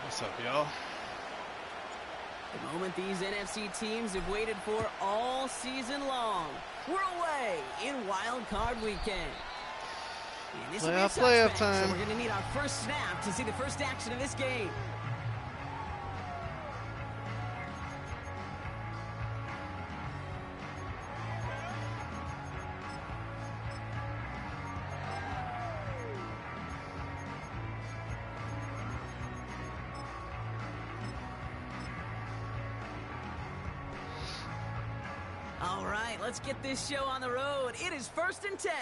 What's up, y'all? The moment these NFC teams have waited for all season long. We're away in Wild Card Weekend. And this will be a Playoff touchback, time. so we're going to need our first snap to see the first action of this game. All right, let's get this show on the road. It is 1st and 10.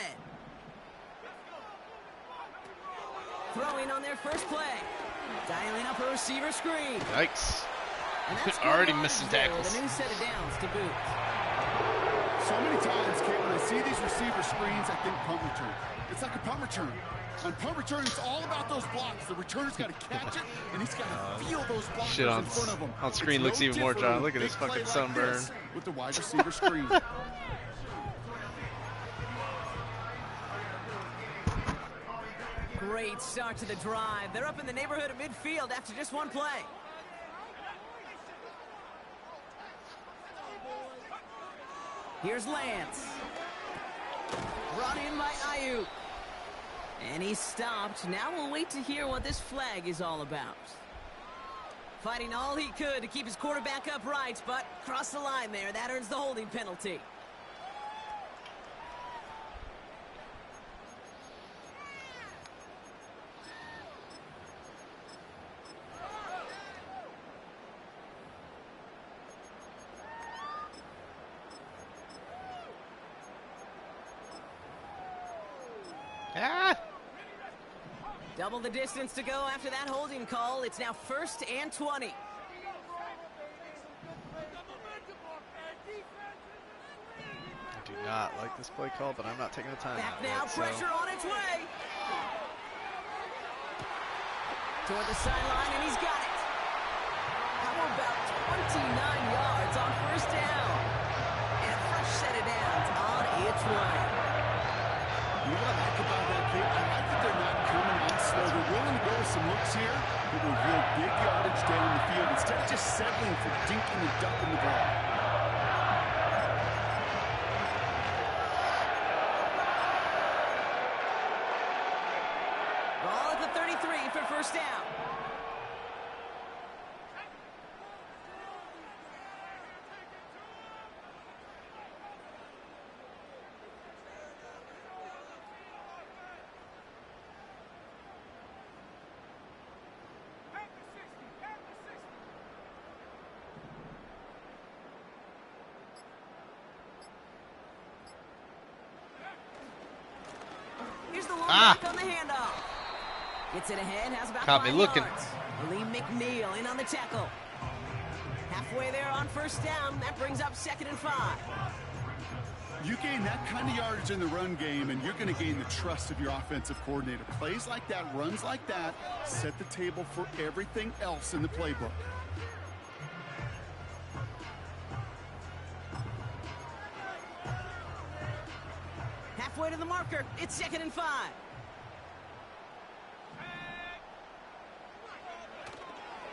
Throwing on their first play. Dialing up a receiver screen. Yikes. And that's Already good missing yardage there tackles. with a new set of downs to boot. So many times, Kate, when I see these receiver screens, I think punt return. It's like a punt return. On punt return, it's all about those blocks. The returner's got to catch it, and he's got to feel those blocks Shit in front of him. on screen It's looks no even more different dry. with Look a at this big play fucking like sunburn. this with the wide receiver screen. Great start to the drive. They're up in the neighborhood of midfield after just one play. Here's Lance. Brought in by Ayuk. And he's stopped. Now we'll wait to hear what this flag is all about. Fighting all he could to keep his quarterback upright, but crossed the line there. That earns the holding penalty. Ah! Double the distance to go after that holding call. It's now 1st and 20. I do not like this play call, but I'm not taking the time Back out now, yet, pressure on its way. Toward the sideline, and he's got it. How about 29 yards on 1st down? And a fresh set of downs on its way. You know what I like about that, Kate? I like that they're not coming in slow. They're willing to go with some looks here, but with real big yardage down the field instead of just settling for dinking and ducking the ball. Ball at the 33 for 1st down. Here's the long back on the handoff. Gets it ahead, has about Caught me 5 looking. yards. Lee McNeil in on the tackle. Halfway there on 1st down. That brings up 2nd and 5. You gain that kind of yardage in the run game, and you're going to gain the trust of your offensive coordinator. Plays like that, runs like that, set the table for everything else in the playbook. Halfway to the marker. It's 2nd and 5.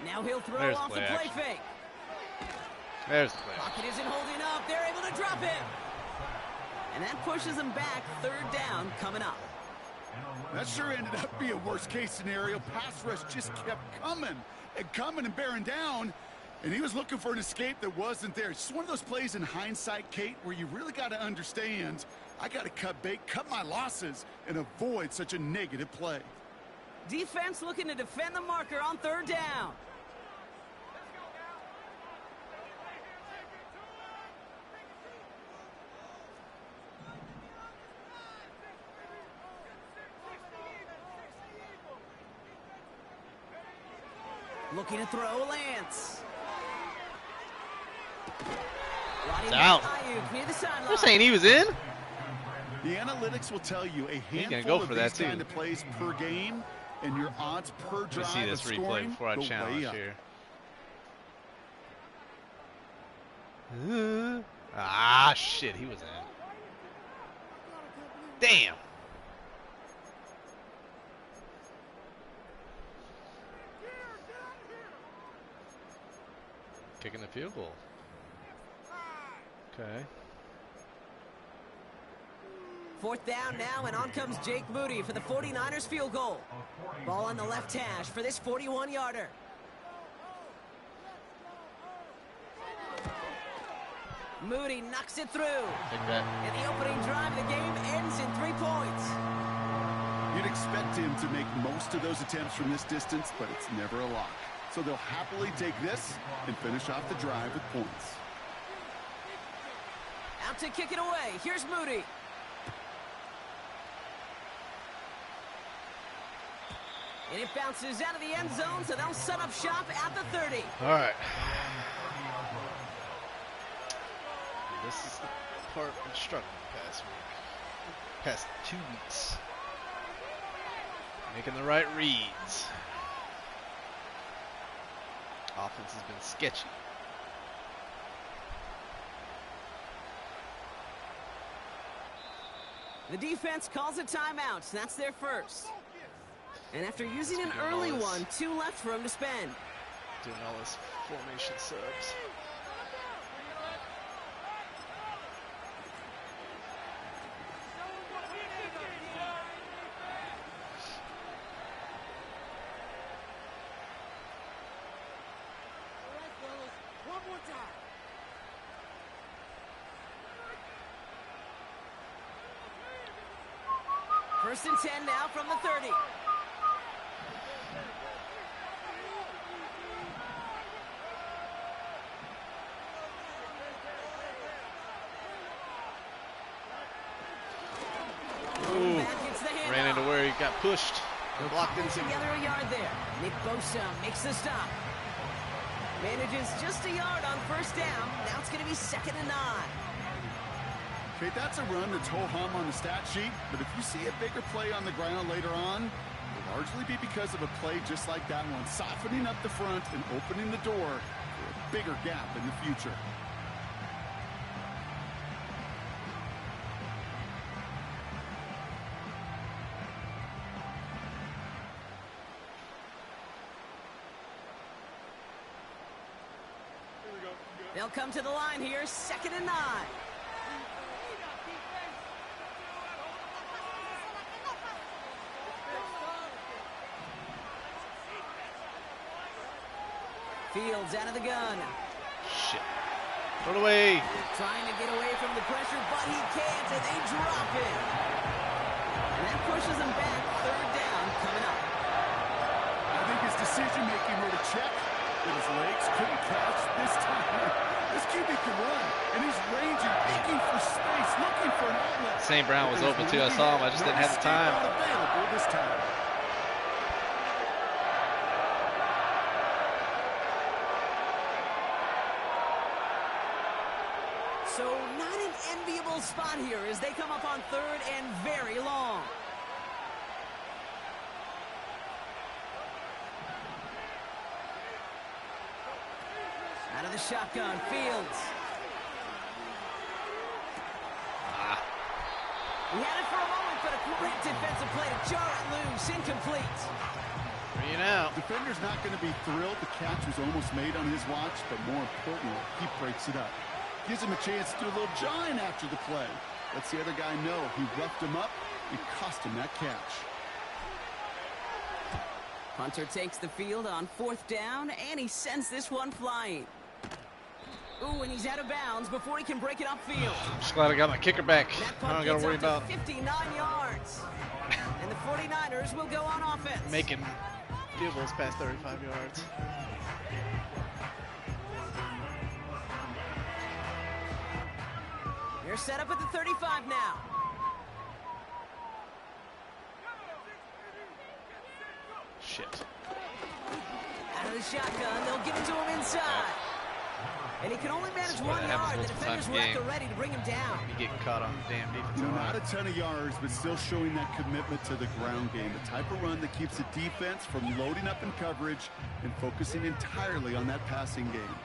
Now he'll throw There's off the play play action. fake. There's the play. Pocket isn't holding up. They're able to drop him. And that pushes him back. 3rd down coming up. That sure ended up being a worst-case scenario. Pass rush just kept coming and bearing down, and he was looking for an escape that wasn't there. It's just one of those plays in hindsight, Kate, where you really got to understand, I got to cut bait, cut my losses, and avoid such a negative play. Defense looking to defend the marker on 3rd down. Looking to throw Lance. It's out. Ayuk near the sideline. They're saying he was in? The analytics will tell you a He's gonna handful go of for these that, too. kind of plays per game, and your odds per Let me drive see this of replay scoring before I go challenge way up. here. Ah, shit, he was in. Damn. Kicking the field goal. Okay. 4th down now, and on comes Jake Moody for the 49ers field goal. Ball on the left hash for this 41-yarder. Moody knocks it through. And the opening drive of the game ends in 3 points. You'd expect him to make most of those attempts from this distance, but it's never a lock. So they'll happily take this and finish off the drive with points. Out to kick it away. Here's Moody. And it bounces out of the end zone, so they'll set up shop at the 30. All right. This is the part I'm struggling past week. Past 2 weeks. Making the right reads. Offense has been sketchy. The defense calls a timeout. That's their first. And after using an early one, 2 left for him to spend. Doing all this formation subs. First and 10 now from the 30. Ooh, ran into where he got pushed. Blocked into together a yard there. Nick Bosa makes the stop. Manages just a yard on first down. Now it's going to be 2nd and 9. Okay, that's a run that's ho-hum on the stat sheet, but if you see a bigger play on the ground later on, it'll largely be because of a play just like that one, softening up the front and opening the door for a bigger gap in the future. They'll come to the line here, 2nd and 9. Fields out of the gun. shit. Put it away. Trying to get away from the pressure, but he can't, and they drop it. And that pushes him back. 3rd down coming up. I think his decision-making were to check, but his legs couldn't catch this time. This QB can run, and he's ranging, looking for space, looking for an outlet. St. Brown was open too. I saw him. I just didn't have the time. Available this time. So not an enviable spot here as they come up on 3rd and very long. Out of the shotgun, Fields. He had it for a moment, but a great defensive play to jar it loose, incomplete. 3 and out. Defender's not going to be thrilled the catch was almost made on his watch, but more importantly, he breaks it up. Gives him a chance to do a little jawing after the play. Lets the other guy know he roughed him up and cost him that catch. Hunter takes the field on 4th down, and he sends this one flying. Ooh, and he's out of bounds before he can break it upfield. Just glad I got my kicker back. That I punt don't got gets to worry up to about 59 yards. And the 49ers will go on offense. making field goals past 35 yards. They're set up at the 35 now. Shit. Out of the shotgun, they'll get it to him inside. And he can only manage 1 yard. The defenders were at the ready to bring him down. He getting caught on the damn defensive Not line. a ton of yards, but still showing that commitment to the ground game. The type of run that keeps the defense from loading up in coverage and focusing entirely on that passing game.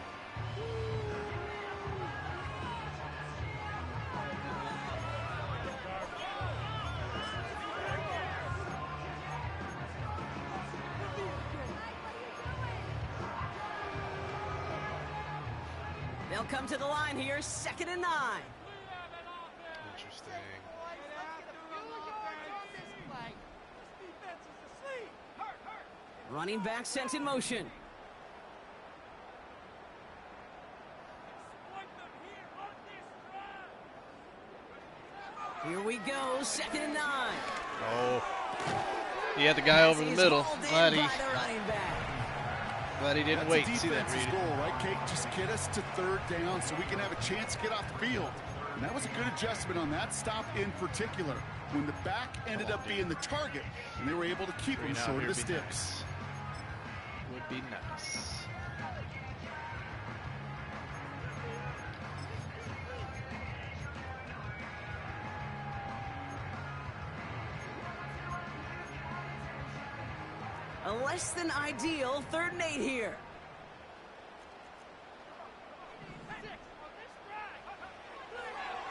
They'll come to the line here, 2nd and 9. Interesting. Running back sent in motion. Here we go, 2nd and 9. Oh. He had the guy over the middle. Glad he didn't wait. See that read. Goal, right, Kate? Just get us to 3rd down so we can have a chance to get off the field. And that was a good adjustment on that stop in particular, when the back ended up being the target, and they were able to keep him short of the sticks. Would be nice. A less than ideal 3rd and 8 here.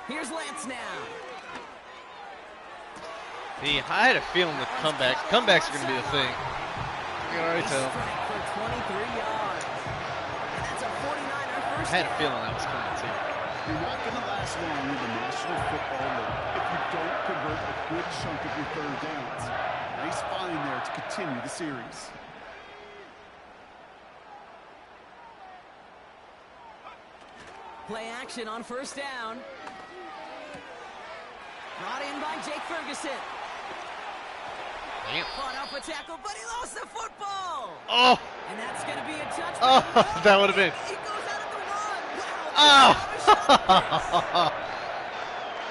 Here's Lance now. I had a feeling the comebacks are going to be the thing. I can already tell. For 23 yards. And that's a 49er first. I had a feeling that was coming too. You're not going to last long in the National Football League if you don't convert a good chunk of your 3rd downs. Nice find there to continue the series. Play action on 1st down. Brought in by Jake Ferguson. Damn. Caught up a tackle, but he lost the football. Oh! And that's going to be a touchback. Oh, that would have been. He goes out at the 1. Oh!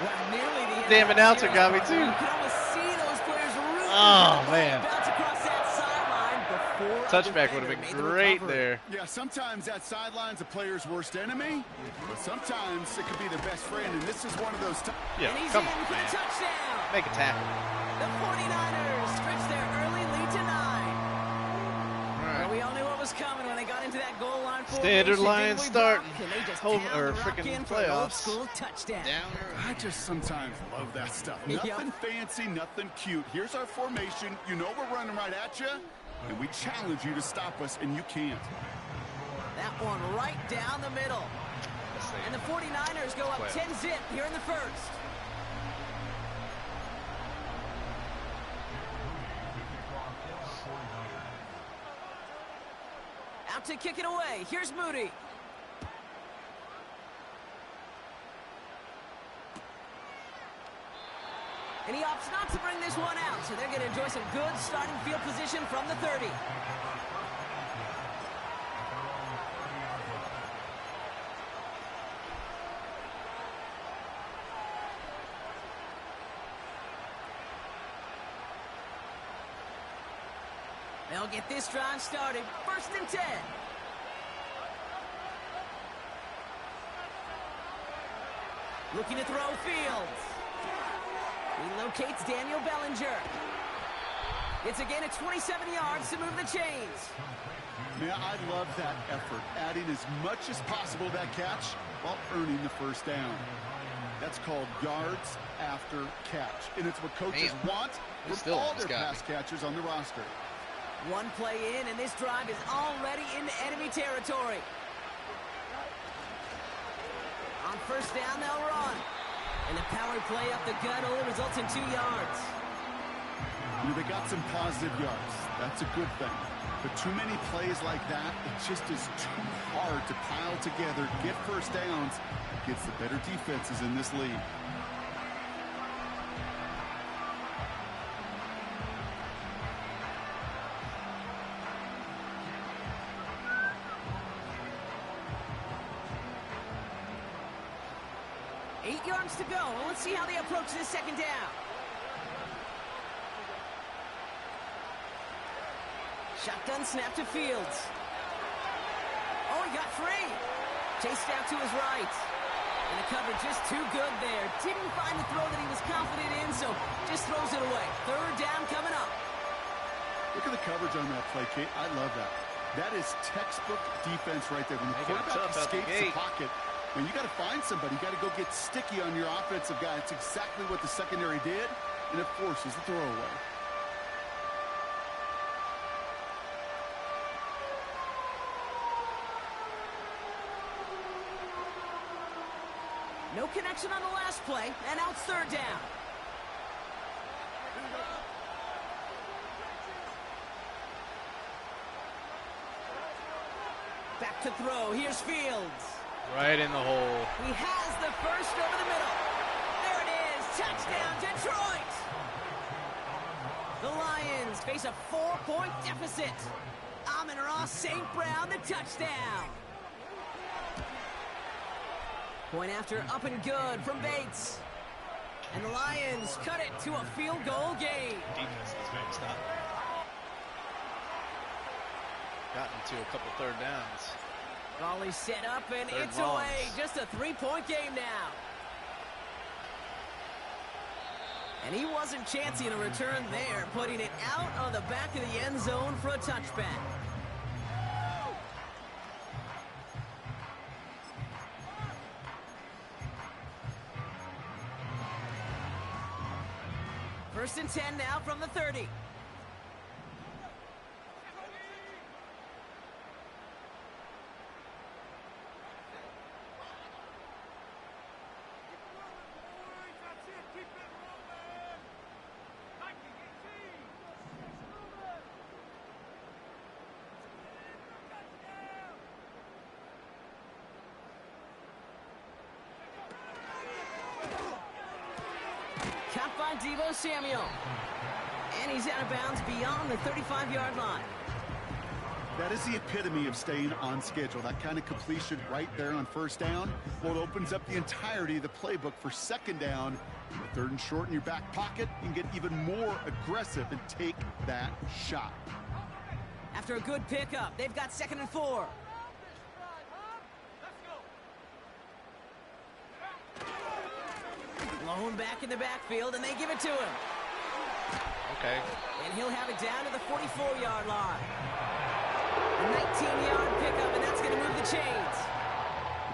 Well, nearly the Damn announcer got me too. You can almost see those players rooting. Oh, man. Bounce across that sideline before Touchback would have been great there. Yeah, sometimes that sideline's a player's worst enemy, but sometimes it could be their best friend, and this is one of those times. Yeah, And he's come in on, for the man. touchdown. Make a tackle. The 49ers stretch their early lead to 9. All Well, right. we all knew what was coming when they got into that goal line Standard formation, Lions didn't we, starting. Brock? And they just Home pound or the rock freaking in for an old playoffs. school touchdown. I just sometimes love that stuff. Yep. Nothing fancy, nothing cute. Here's our formation. You know we're running right at you, and we challenge you to stop us, and you can't. That one right down the middle. And the 49ers go up 10-zip here in the 1st. Out to kick it away. Here's Moody. And he opts not to bring this one out, so they're going to enjoy some good starting field position from the 30. They'll get this drive started. 1st and 10. Looking to throw Fields. He locates Daniel Bellinger. It's a gain of 27 yards to move the chains. Man, I love that effort, adding as much as possible to that catch while earning the 1st down. That's called yards after catch, and it's what coaches want from all their pass catchers on the roster. One play in, and this drive is already into enemy territory. On 1st down, they'll run. And the power play up the gut only results in 2 yards. You know, they got some positive yards. That's a good thing. But too many plays like that, it just is too hard to pile together, get 1st downs against the better defenses in this league. To go. Well, let's see how they approach this 2nd down. Shotgun snap to Fields. Oh, he got free. Chased out to his right. And the cover just too good there. Didn't find the throw that he was confident in, so just throws it away. 3rd down coming up. Look at the coverage on that play, Kate. I love that. That is textbook defense right there. When the quarterback escapes the pocket, when you got to find somebody, you got to go get sticky on your offensive guy. It's exactly what the secondary did, and it forces the throw away. No connection on the last play, and now it's third down. Back to throw. Here's Fields. Right in the hole. He has the first over the middle. There it is. Touchdown, Detroit. The Lions face a 4-point deficit. Amon-Ra St. Brown, the touchdown. Point after up and good from Bates. And the Lions cut it to a field goal game. Defense is maxed out. Gotten to a couple third downs. Volley set up, and Third it's longs. away. Just a 3-point game now. And he wasn't chancing a return there, putting it out on the back of the end zone for a touchback. First and 10 now from the 30. Caught by Deebo Samuel. And he's out of bounds beyond the 35-yard line. That is the epitome of staying on schedule. That kind of completion right there on first down. Well, it opens up the entirety of the playbook for second down. With third and short in your back pocket, you can get even more aggressive and take that shot. After a good pickup, they've got 2nd and 4. Blown back in the backfield, and they give it to him. Okay. And he'll have it down to the 44-yard line. A 19-yard pickup, and that's going to move the chains.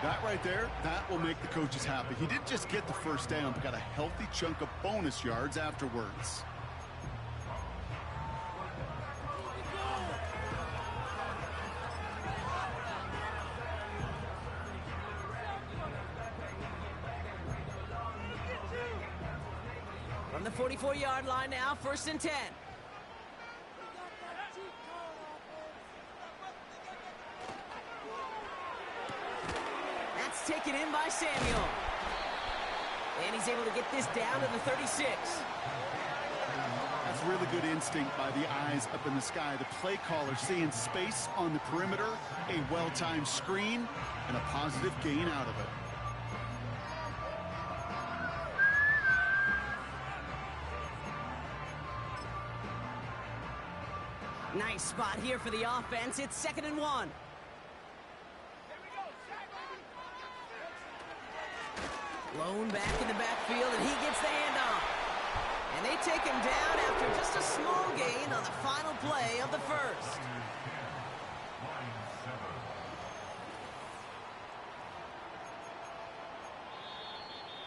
That right there, that will make the coaches happy. He didn't just get the first down, but got a healthy chunk of bonus yards afterwards. From the 44-yard line now, 1st and 10. That's taken in by Samuel. And he's able to get this down to the 36. That's really good instinct by the eyes up in the sky. The play caller seeing space on the perimeter, a well-timed screen, and a positive gain out of it. Nice spot here for the offense. It's 2nd and 1. Blown back in the backfield, and he gets the handoff. And they take him down after just a small gain on the final play of the first.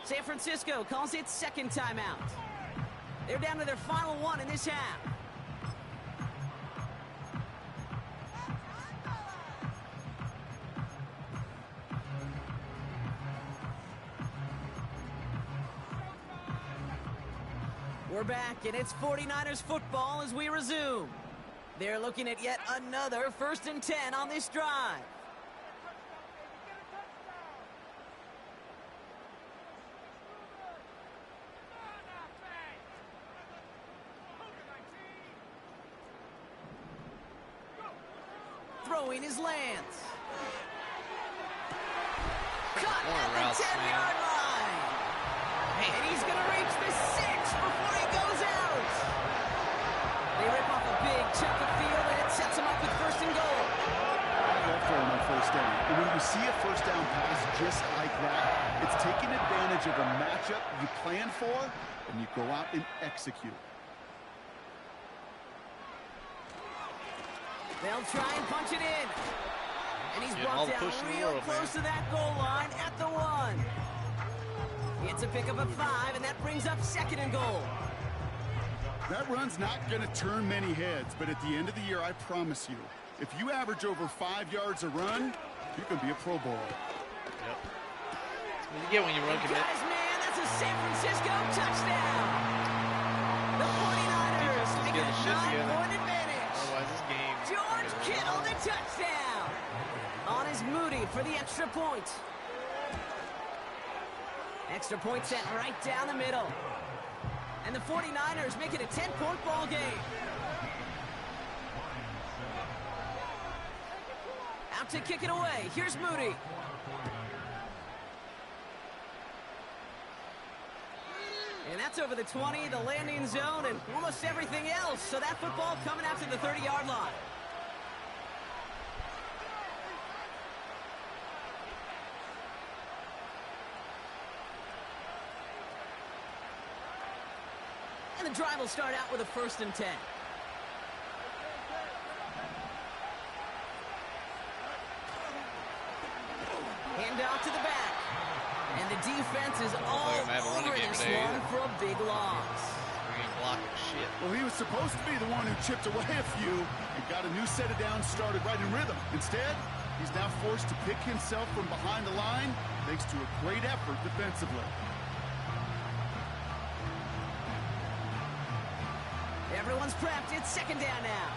San Francisco calls it 2nd timeout. They're down to their final one in this half. We're back, and it's 49ers football as we resume. They're looking at yet another 1st and 10 on this drive. Throwing his Lance. Caught at the 10-yard line. And he's going to reach the 6 before he goes out. They rip off a big chunk of field, and it sets him up with 1st and goal. Left for him on first down. And when you see a first down pass just like that, it's taking advantage of a matchup you plan for, and you go out and execute. They'll try and punch it in. And he's brought down real close to that goal line at the 1. It's a pickup of 5, and that brings up 2nd and goal. That run's not going to turn many heads, but at the end of the year, I promise you, if you average over 5 yards a run, you can be a Pro Bowler. Yep. That's You get when you run commit. Guys, man, that's a San Francisco touchdown. The 49ers make it a 9-point advantage. Otherwise, this game. George Kittle, the touchdown. On is Moody for the extra point. Extra point sent right down the middle. And the 49ers make it a 10-point ball game. Out to kick it away. Here's Moody. And that's over the 20, the landing zone, and almost everything else. So that football coming out to the 30-yard line. And the drive will start out with a 1st and 10. Hand off to the back. And the defense is all over this one for a big loss. We're getting blocked shit. Well, he was supposed to be the one who chipped away a few and got a new set of downs started right in rhythm. Instead, he's now forced to pick himself from behind the line thanks to a great effort defensively. Everyone's prepped. It's 2nd down now.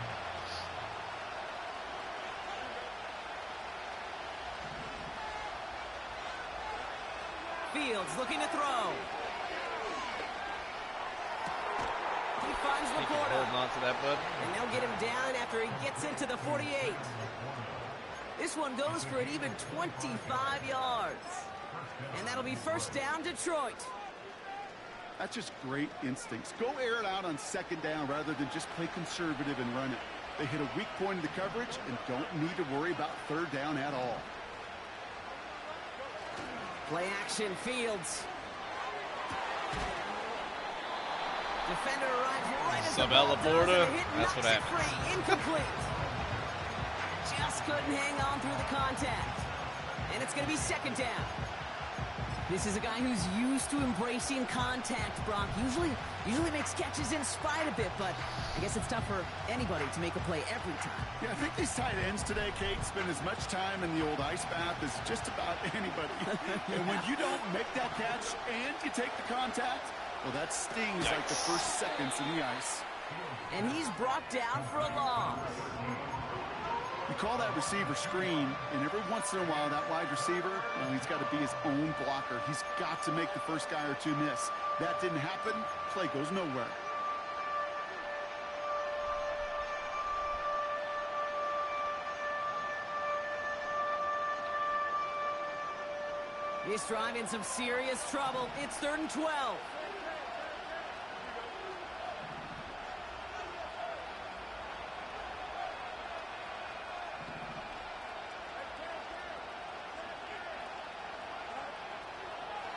Fields looking to throw. He finds Laporta. Holding on to that, bud. And they'll get him down after he gets into the 48. This one goes for an even 25 yards. And that'll be 1st down, Detroit. That's just great instincts. Go air it out on 2nd down rather than just play conservative and run it. They hit a weak point in the coverage and don't need to worry about 3rd down at all. Play action, Fields. Defender arrives right as the ball Laporta. does, That's what happened. Free, incomplete. Just couldn't hang on through the contact. And it's going to be 2nd down. This is a guy who's used to embracing contact, Brock. Usually makes catches in spite of it, but I guess it's tough for anybody to make a play every time. Yeah, I think these tight ends today, Kate, spend as much time in the old ice bath as just about anybody. And when you don't make that catch and you take the contact, well, that stings like the first seconds in the ice. And he's brought down for a loss. You call that receiver screen, and every once in a while, that wide receiver, well, he's got to be his own blocker. He's got to make the first guy or two miss. That didn't happen. Play goes nowhere. This drive in some serious trouble. It's 3rd and 12.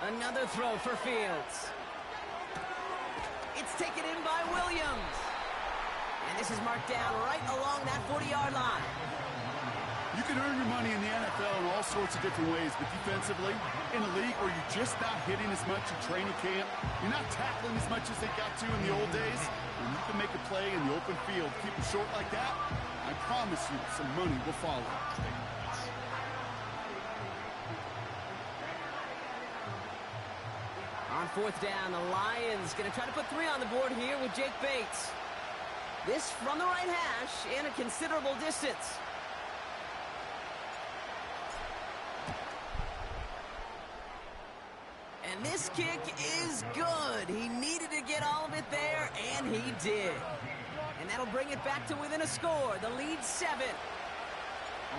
Another throw for Fields. It's taken in by Williams. And this is marked down right along that 40-yard line. You can earn your money in the NFL in all sorts of different ways, but defensively, in a league where you're just not hitting as much in training camp, you're not tackling as much as they got to in the old days, when you can make a play in the open field, keep it short like that, I promise you some money will follow. On 4th down, the Lions going to try to put 3 on the board here with Jake Bates. This from the right hash in a considerable distance. And this kick is good. He needed to get all of it there, and he did. And that'll bring it back to within a score. The lead 7.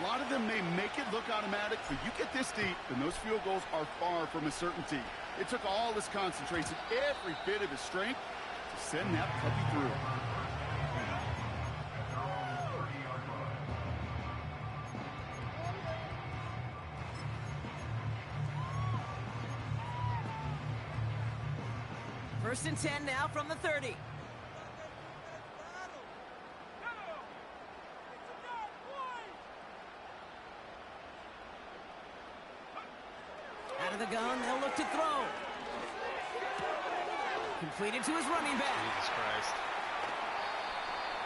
A lot of them may make it look automatic, but you get this deep, and those field goals are far from a certainty. It took all his concentration, every bit of his strength, to send that puppy through. First and 10 now from the 30. Out of the gun, they'll look to throw. Completed to his running back. Jesus Christ.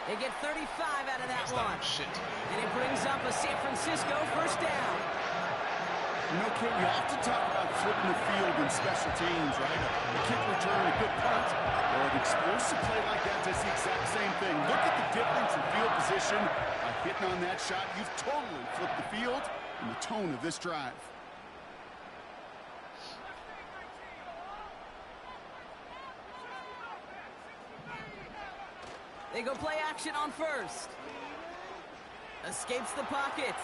They get 35 out of that That's one. not shit. And it brings up a San Francisco 1st down. You know, Kate, we often talk about flipping the field in special teams, right? A kick return, a good punt, or an explosive play like that does the exact same thing. Look at the difference in field position. By hitting on that shot, you've totally flipped the field and the tone of this drive. They go play action on first. Escapes the pocket.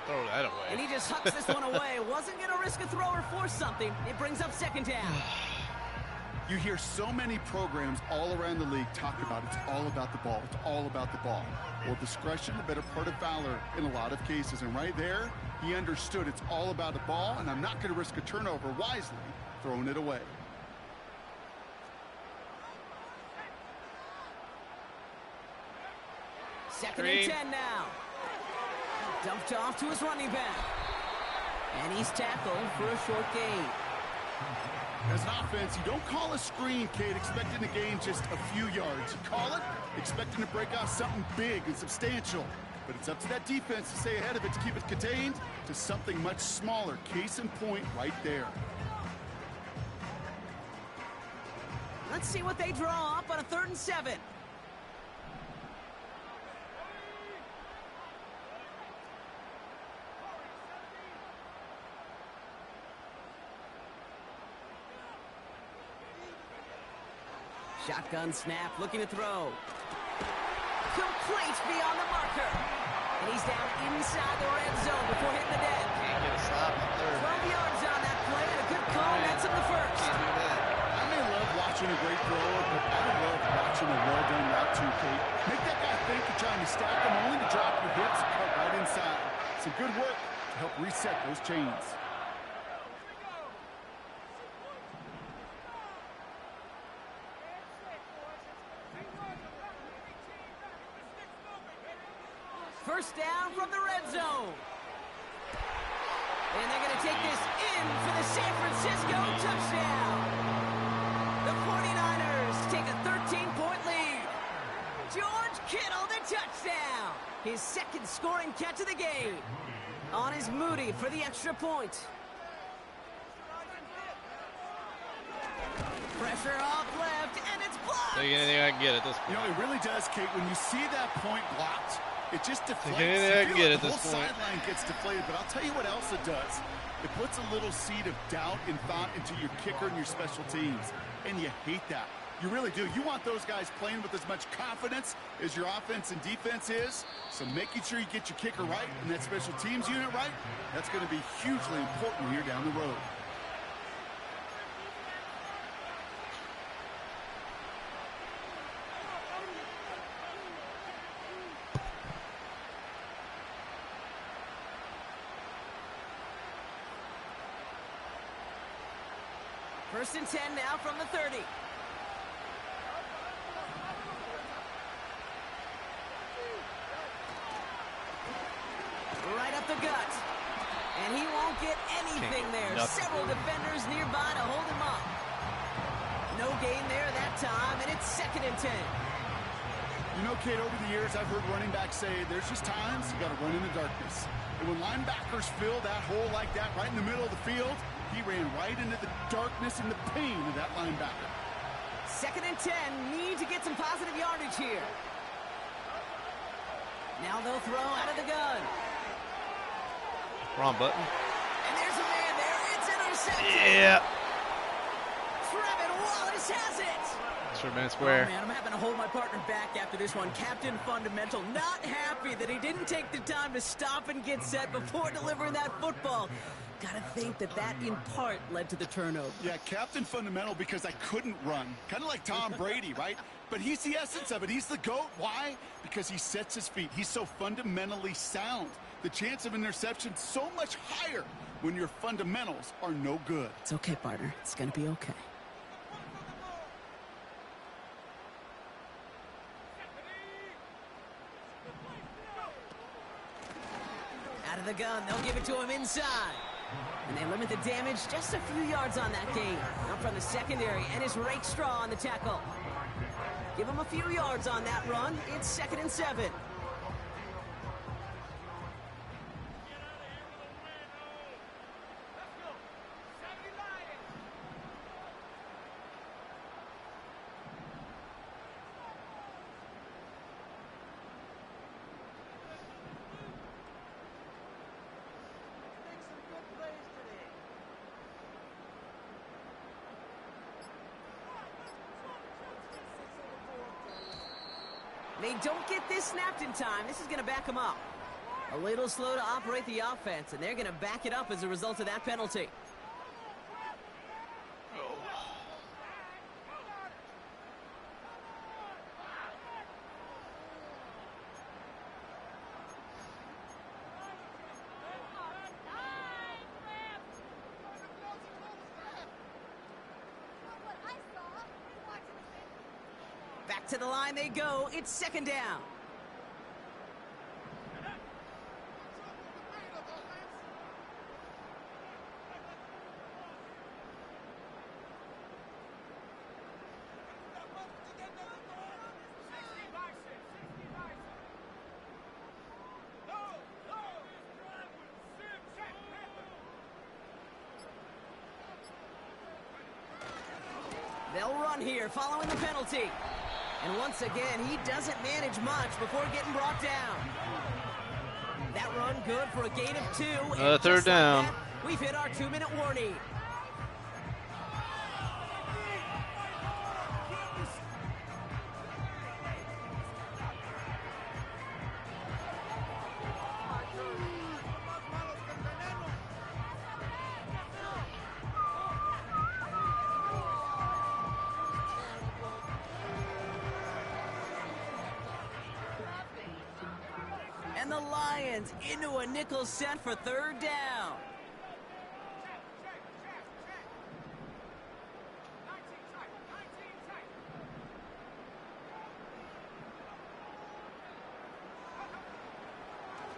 Throw that away. And he just hucks this one away. Wasn't going to risk a throw or force something. It brings up second down. You hear so many programs all around the league talk about it's all about the ball. It's all about the ball. Well, discretion, the better part of valor in a lot of cases. And right there, he understood it's all about the ball, and I'm not going to risk a turnover, wisely throwing it away. Second and 10 now. Dumped off to his running back. And he's tackled for a short gain. As an offense, you don't call a screen, Kate, expecting to gain just a few yards. You call it expecting to break out something big and substantial. But it's up to that defense to stay ahead of it, to keep it contained to something much smaller. Case in point right there. Let's see what they draw up on a 3rd and 7. Shotgun snap, looking to throw. Complete beyond the marker. And he's down inside the red zone before hitting the deck. Can't get a stop on 12 3rd. yards on that play, and a good call nets him the first. Can't do that. I may love watching a great thrower, but I love watching a well-done route too, Kate. Make that guy think you're trying to stack him, only to drop your hips and cut right inside. Some good work to help reset those chains. First down from the red zone. And they're going to take this in for the San Francisco touchdown. The 49ers take a 13-point lead. George Kittle, the touchdown. His second scoring catch of the game. On his Moody for the extra point. Pressure off left, and it's blocked. Take anything I can get at this You point. know, it really does, Kate. When you see that point blocked, it just deflates. Take anything You I can feel get like at the this whole point. sideline gets deflated, but I'll tell you what else it does. It puts a little seed of doubt and thought into your kicker and your special teams, and you hate that. You really do. You want those guys playing with as much confidence as your offense and defense is, so making sure you get your kicker right and that special teams unit right, that's going to be hugely important here down the road. First and 10 now from the 30. Right up the gut. And he won't get anything there. Nothing. Several defenders nearby to hold him up. No gain there that time, and it's 2nd and 10. You know, Kate, over the years, I've heard running backs say there's just times you got to run in the darkness. And when linebackers fill that hole like that right in the middle of the field, he ran right into the darkness and the pain of that linebacker. 2nd and 10. Need to get some positive yardage here. Now they'll throw out of the gun. Wrong button. And there's a man there. It's intercepted. Yeah. Trevin Wallace has it. Sure, man, Oh, square. man, I'm having to hold my partner back after this one. Captain Fundamental, not happy that he didn't take the time to stop and get set before delivering that football. Gotta think that in part led to the turnover. Yeah, Captain Fundamental because I couldn't run. Kind of like Tom Brady, right? But he's the essence of it. He's the GOAT. Why? Because he sets his feet. He's so fundamentally sound. The chance of interception so much higher when your fundamentals are no good. It's okay, partner. It's gonna be okay. Out of the gun, they'll give it to him inside. And they limit the damage just a few yards on that gain. Up from the secondary, and it's Rakestraw on the tackle. Give him a few yards on that run. It's 2nd and 7. They don't get this snapped in time. This is going to back them up. A little slow to operate the offense, and they're going to back it up as a result of that penalty. Back to the line they go. It's second down. They'll run here following the penalty. And once again, he doesn't manage much before getting brought down. That run good for a gain of 2. And third down. Like that, we've hit our 2-minute warning. And the Lions into a nickel set for third down.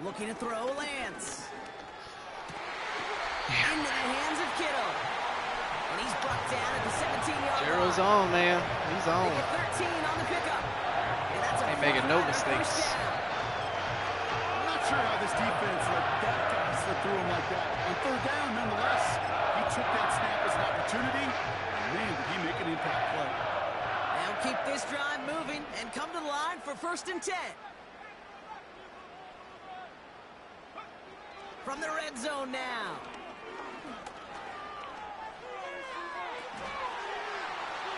Looking to throw, Lance. Into the hands of Kittle. And he's brought down at the 17-yard line. Gero's on, man. He's on. They get 13 on the pickup. And that's a Ain't making no mistakes. Sure how this defense let that guy slip through him like that. On third down, nonetheless, he took that snap as an opportunity. Man, did he make an impact play. They'll keep this drive moving and come to the line for 1st and 10. From the red zone now.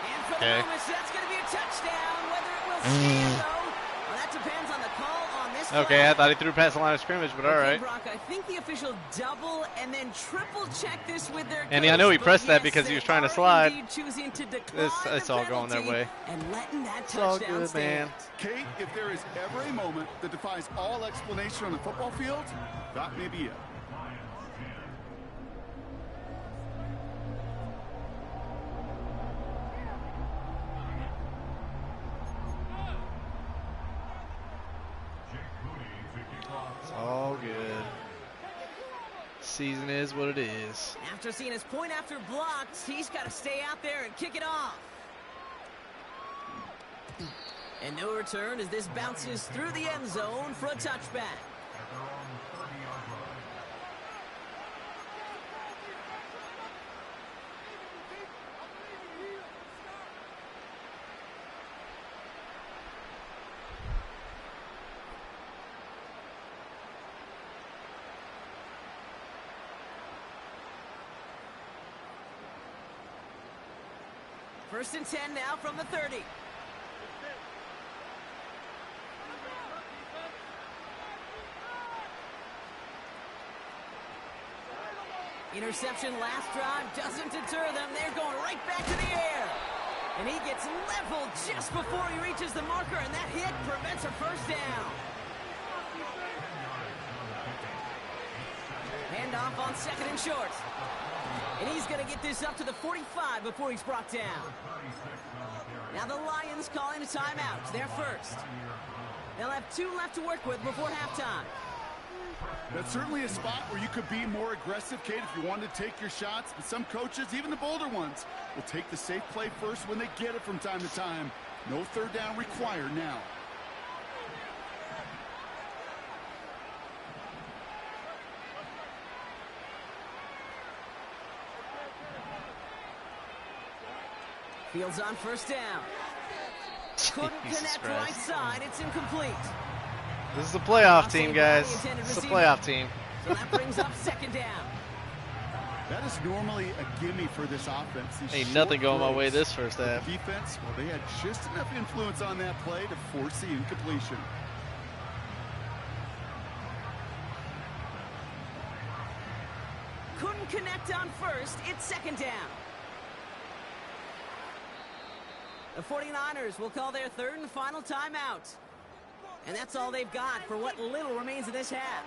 And for the moment, that's going to be a touchdown. Whether it will stand, though, well, that depends on the call on this Okay, play. I thought he threw past the line of scrimmage, but all right. Brock, I think the official double and then triple check this with their And coach, I know he but pressed that yes, because he was they trying to are slide. indeed choosing to decline It's all going their way. and letting that It's all touchdown good, stand. man. Kate, if there is ever a moment that defies all explanation on the football field, that may be it. It's all good. Season is what it is. After seeing his point after blocks, he's got to stay out there and kick it off. And no return as this bounces through the end zone for a touchback. First and 10 now from the 30. Interception last drive doesn't deter them. They're going right back to the air. And he gets leveled just before he reaches the marker, and that hit prevents a first down. Handoff on 2nd and short. And he's going to get this up to the 45 before he's brought down. Now the Lions calling a timeout. They're first. They'll have 2 left to work with before halftime. That's certainly a spot where you could be more aggressive, Kate, if you wanted to take your shots. But some coaches, even the bolder ones, will take the safe play first when they get it from time to time. No third down required now. Fields on first down. Couldn't connect right side. It's incomplete. This is a playoff team, guys. This is a playoff team. So that brings up 2nd down. That is normally a gimme for this offense. These Ain't short nothing going my throws. way this first But half. the defense, well, they had just enough influence on that play to force the incompletion. Couldn't connect on first. It's second down. The 49ers will call their third and final timeout. And that's all they've got for what little remains of this half.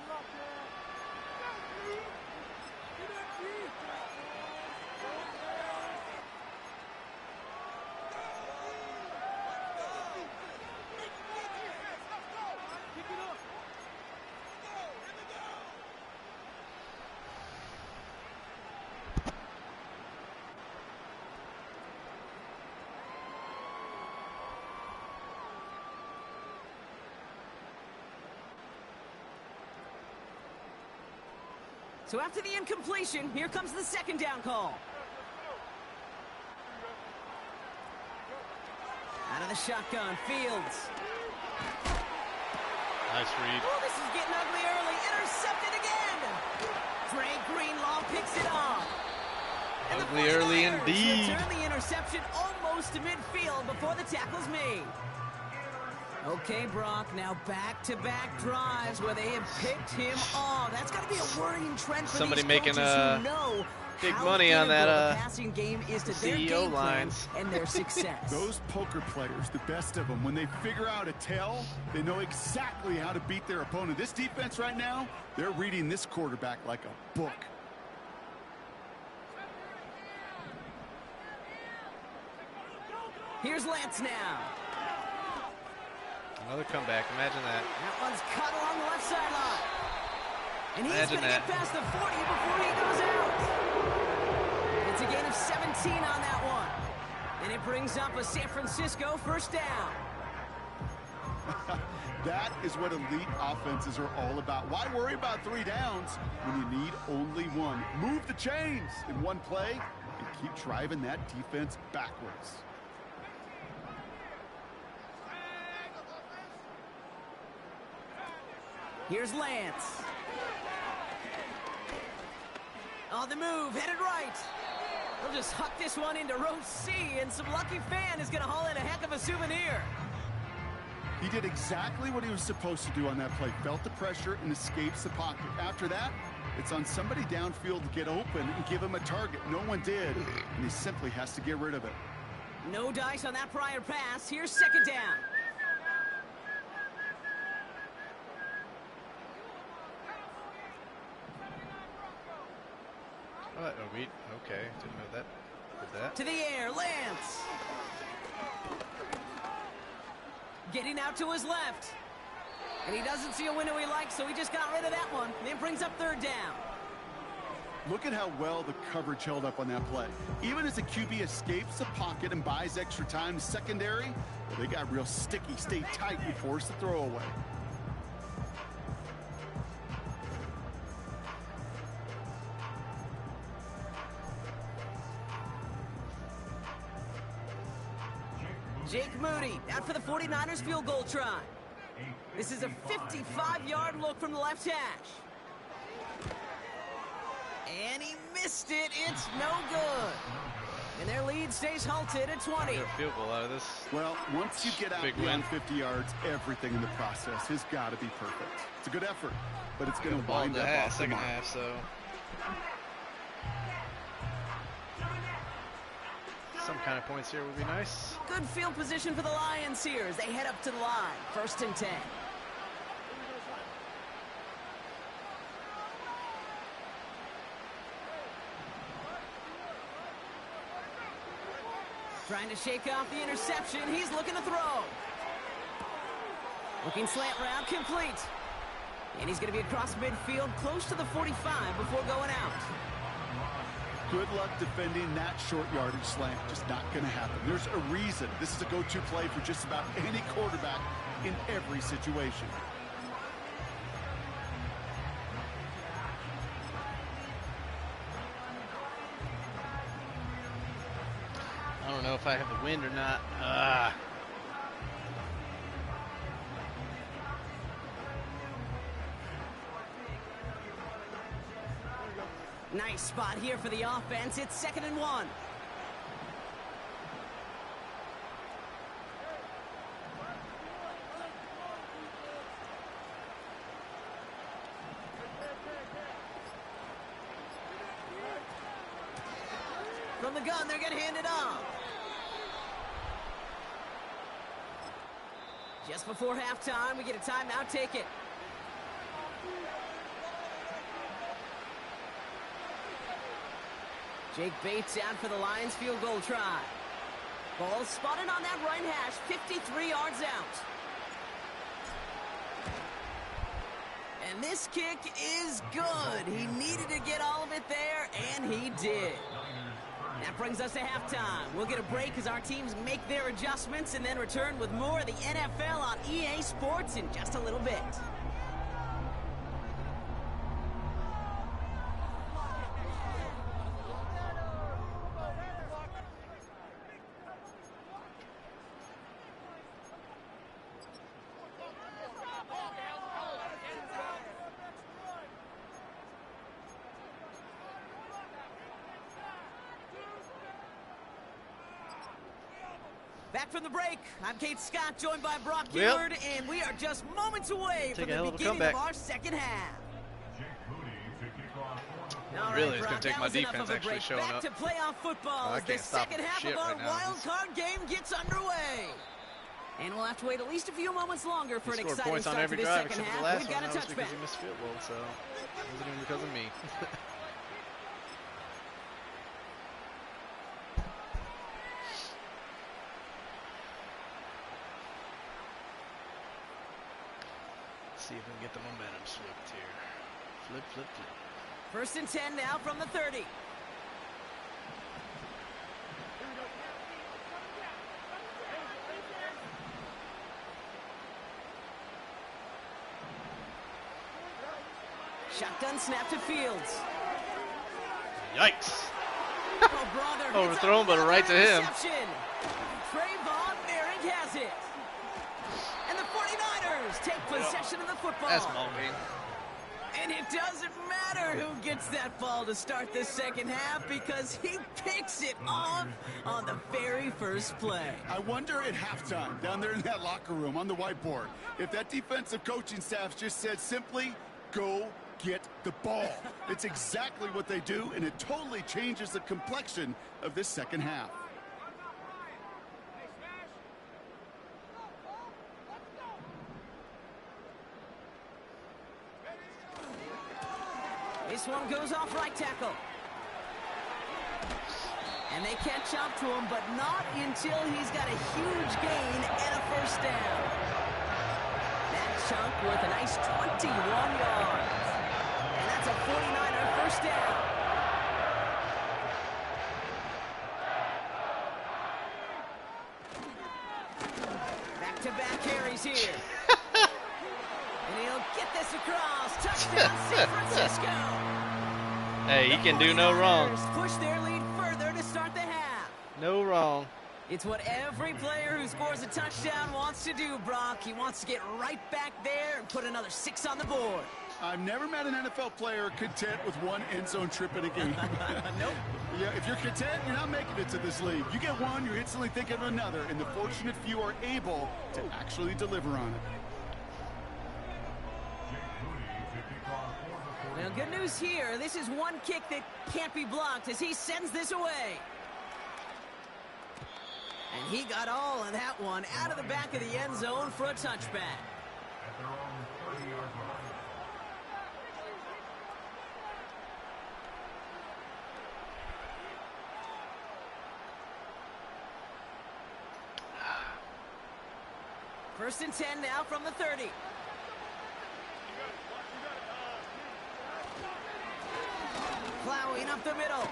So after the incompletion, here comes the second down call. Out of the shotgun, Fields. Nice read. Oh, this is getting ugly early. Intercepted again. Dre Greenlaw picks it off. And the Ugly early 49ers indeed. return the interception almost to midfield before the tackle's made. Okay, Brock, now back-to-back drives where they have picked him off. That's got to be a worrying trend for Somebody these making, coaches who know big how money on integral that, the passing game is to their CEO game plan lines. and their success. Those poker players, the best of them, when they figure out a tell, they know exactly how to beat their opponent. This defense right now, they're reading this quarterback like a book. Here's Lance now. Another comeback. Imagine that. That one's cut along the left sideline. And he's Imagine going to get that. past the 40 before he goes out. It's a gain of 17 on that one. And it brings up a San Francisco first down. That is what elite offenses are all about. Why worry about 3 downs when you need only one? Move the chains in one play and keep driving that defense backwards. Here's Lance. On the move, headed right. They'll just huck this one into row C, and some lucky fan is going to haul in a heck of a souvenir. He did exactly what he was supposed to do on that play. Felt the pressure and escapes the pocket. After that, it's on somebody downfield to get open and give him a target. No one did, and he simply has to get rid of it. No dice on that prior pass. Here's second down. What? A read? Okay. Didn't know that. Did that. To the air, Lance. Getting out to his left. And he doesn't see a window he likes, so he just got rid of that one. And it brings up third down. Look at how well the coverage held up on that play. Even as the QB escapes the pocket and buys extra time, secondary, well, they got real sticky. Stay tight and force the throw away. Jake Moody out for the 49ers field goal try. This is a 55-yard look from the left hash. And he missed it. It's no good. And their lead stays halted at 20. Get a field goal out of this. Well, once you get out Big beyond win. 50 yards, everything in the process has got to be perfect. It's a good effort, but it's going to Ball in wind the up half, off the second mark. half, so some kind of points here would be nice. Good field position for the Lions here as they head up to the line. First and 10. Trying to shake off the interception. He's looking to throw. Looking slant route, complete. And he's going to be across midfield, close to the 45 before going out. Good luck defending that short yardage slant. Just not going to happen. There's a reason. This is a go-to play for just about any quarterback in every situation. I don't know if I have the wind or not. Nice spot here for the offense. It's 2nd and 1. From the gun, they're going to hand it off. Just before halftime, we get a timeout. Take it. Jake Bates out for the Lions field goal try. Ball spotted on that right hash, 53 yards out. And this kick is good. He needed to get all of it there, and he did. That brings us to halftime. We'll get a break as our teams make their adjustments and then return with more of the NFL on EA Sports in just a little bit. Back from the break, I'm Kate Scott, joined by Brock Heward, and we are just moments away from the beginning of our second half. Really, it's going to take my defense actually showing Back up. to playoff football as the second half of our wild card game gets underway. And we'll have to wait at least a few moments longer for an exciting start to this second half. We've got a touchback. Because he missed field goal, so it wasn't even because of me. See if we can get the momentum flipped here. Flip, flip, flip. 1st and 10 now from the 30. Shotgun snap to Fields. Yikes. Oh, brother. Overthrown, but right to him. Trayvon Merrick has it. And the 49ers take possession of the football. That's moping. And it doesn't matter who gets that ball to start the second half because he picks it off on the very first play. I wonder at halftime, down there in that locker room on the whiteboard, if that defensive coaching staff just said simply, go get the ball. It's exactly what they do, and it totally changes the complexion of this second half. This one goes off right tackle. And they catch up to him, but not until he's got a huge gain and a first down. That chunk worth a nice 21 yards. And that's a 49er first down. Back-to-back carries here. And he'll get this across. Touchdown, San Francisco. Hey, he can do no wrong. Push their lead further to start the half. No wrong. It's what every player who scores a touchdown wants to do, Brock. He wants to get right back there and put another 6 on the board. I've never met an NFL player content with one end zone trip in a game. Nope. Yeah, if you're content, you're not making it to this league. You get one, you're instantly thinking of another, and the fortunate few are able to actually deliver on it. Now, good news here. This is one kick that can't be blocked as he sends this away. And he got all of that one out of the back of the end zone for a touchback. First and 10 now from the 30. Plowing up the middle.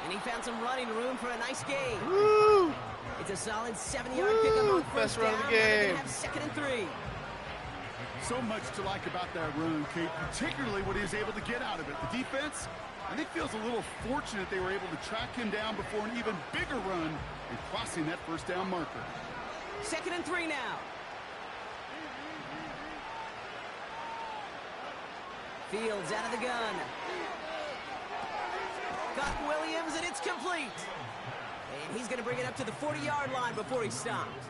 And he found some running room for a nice gain. Woo! It's a solid 7-yard pickup on first Best run down. of the game. Have 2nd and 3. So much to like about that run, Kate, particularly what he was able to get out of it. The defense, I think, feels a little fortunate they were able to track him down before an even bigger run and crossing that first down marker. 2nd and 3 now. Fields out of the gun. incomplete. And he's going to bring it up to the 40-yard line before he stops.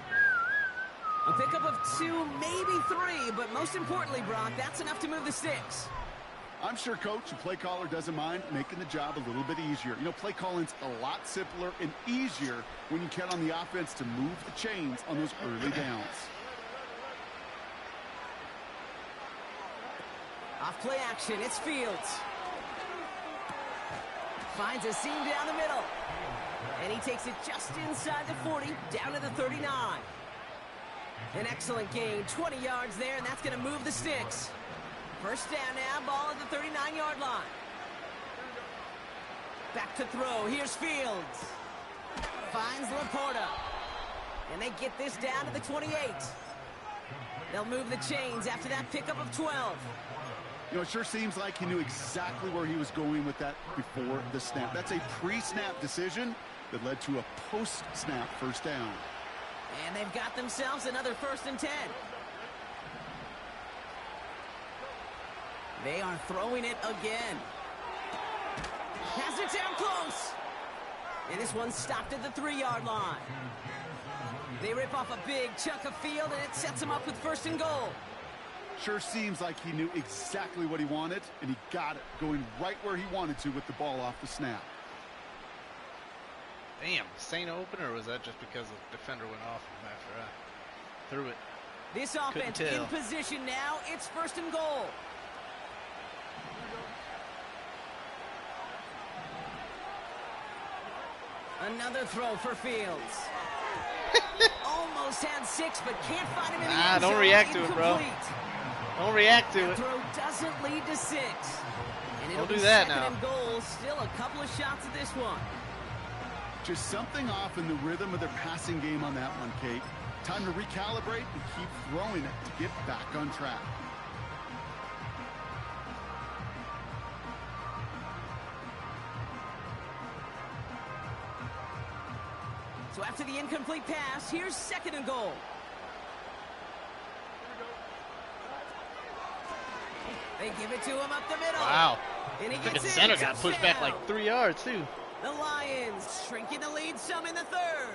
A pickup of 2, maybe 3, but most importantly, Brock, that's enough to move the sticks. I'm sure Coach, the play caller, doesn't mind making the job a little bit easier. You know, play calling's a lot simpler and easier when you count on the offense to move the chains on those early downs. Off play action, it's Fields. Finds a seam down the middle. And he takes it just inside the 40, down to the 39. An excellent gain, 20 yards there, and that's going to move the sticks. First down now, ball at the 39-yard line. Back to throw, here's Fields. Finds Laporta. And they get this down to the 28. They'll move the chains after that pickup of 12. You know, it sure seems like he knew exactly where he was going with that before the snap. That's a pre-snap decision that led to a post-snap first down. And they've got themselves another 1st and 10. They are throwing it again. Has it down close. And this one's stopped at the 3-yard line. They rip off a big chunk of field, and it sets them up with 1st and goal. Sure seems like he knew exactly what he wanted, and he got it, going right where he wanted to with the ball off the snap. Damn, Saint open, or was that just because the defender went off him after I threw it? This offense in position now. It's 1st and goal. Another throw for Fields. Almost had 6, but can't find him in the end zone. Don't react to it, bro. Don't react to it. Throw doesn't lead to 6. And it'll Don't do be that 2nd now. and goal. Still a couple of shots at this one. Just something off in the rhythm of their passing game on that one, Kate. Time to recalibrate and keep throwing it to get back on track. So after the incomplete pass, here's 2nd and goal. They give it to him up the middle. Wow. And he I think gets the in. center got pushed back Touchdown. like 3 yards, too. The Lions shrinking the lead some in the 3rd.